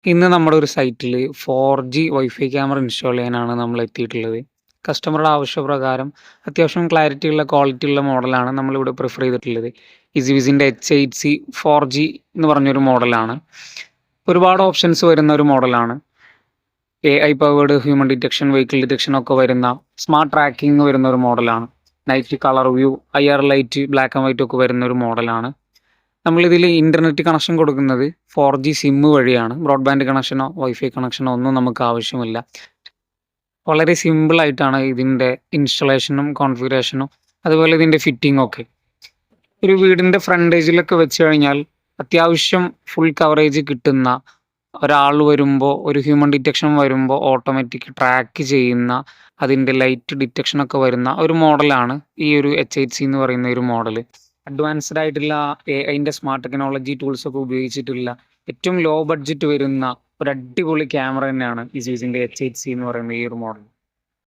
ഇന്ന് നമ്മുടെ ഒരു സൈറ്റിൽ 4G വൈഫൈ ക്യാമറ ഇൻസ്റ്റാൾ ചെയ്യാനാണ് നമ്മൾ എത്തിയിട്ടുള്ളത്. കസ്റ്റമറുടെ ആവശ്യപ്രകാരം അത്യാവശ്യം ക്ലാരിറ്റിയുള്ള ക്വാളിറ്റിയുള്ള മോഡലാണ് നമ്മളിവിടെ പ്രിഫർ ചെയ്തിട്ടുള്ളത്. ഇസിവിസിൻ്റെ H8C 4G എന്ന് പറഞ്ഞൊരു മോഡലാണ്. ഒരുപാട് ഓപ്ഷൻസ് വരുന്ന ഒരു മോഡലാണ്. AI powered human detection, vehicle detection ഒക്കെ വരുന്ന സ്മാർട്ട് ട്രാക്കിംഗ് വരുന്ന ഒരു മോഡലാണ്. Night colour view, IR light, black and white ഒക്കെ വരുന്ന ഒരു മോഡലാണ്. നമ്മളിതിൽ ഇൻ്റർനെറ്റ് കണക്ഷൻ കൊടുക്കുന്നത് 4G സിം വഴിയാണ്. ബ്രോഡ്ബാൻഡ് കണക്ഷനോ വൈഫൈ കണക്ഷനോ ഒന്നും നമുക്ക് ആവശ്യമില്ല. വളരെ സിമ്പിളായിട്ടാണ് ഇതിൻ്റെ ഇൻസ്റ്റലേഷനും കോൺഫിഗറേഷനും അതുപോലെ ഇതിൻ്റെ ഫിറ്റിംഗ് ഒക്കെ. ഒരു വീടിൻ്റെ ഫ്രണ്ടേജിലൊക്കെ വെച്ച് കഴിഞ്ഞാൽ അത്യാവശ്യം ഫുൾ കവറേജ് കിട്ടുന്ന ഒരാൾ വരുമ്പോൾ, ഒരു ഹ്യൂമൻ ഡിറ്റക്ഷൻ വരുമ്പോൾ ഓട്ടോമാറ്റിക് ട്രാക്ക് ചെയ്യുന്ന അതിൻ്റെ ലൈറ്റ് ഡിറ്റക്ഷനൊക്കെ വരുന്ന ഒരു മോഡലാണ് ഈ ഒരു H8C എന്ന് പറയുന്ന ഒരു മോഡൽ. അഡ്വാൻസ്ഡ് ആയിട്ടുള്ള AIൻ്റെ സ്മാർട്ട് ടെക്നോളജി ടൂൾസ് ഒക്കെ ഉപയോഗിച്ചിട്ടുള്ള ഏറ്റവും ലോ ബഡ്ജറ്റ് വരുന്ന ഒരു അടിപൊളി ക്യാമറ തന്നെയാണ് ഇസിവിസിൻ്റെ H8C എന്ന് പറയുന്ന ഈ ഒരു മോഡൽ.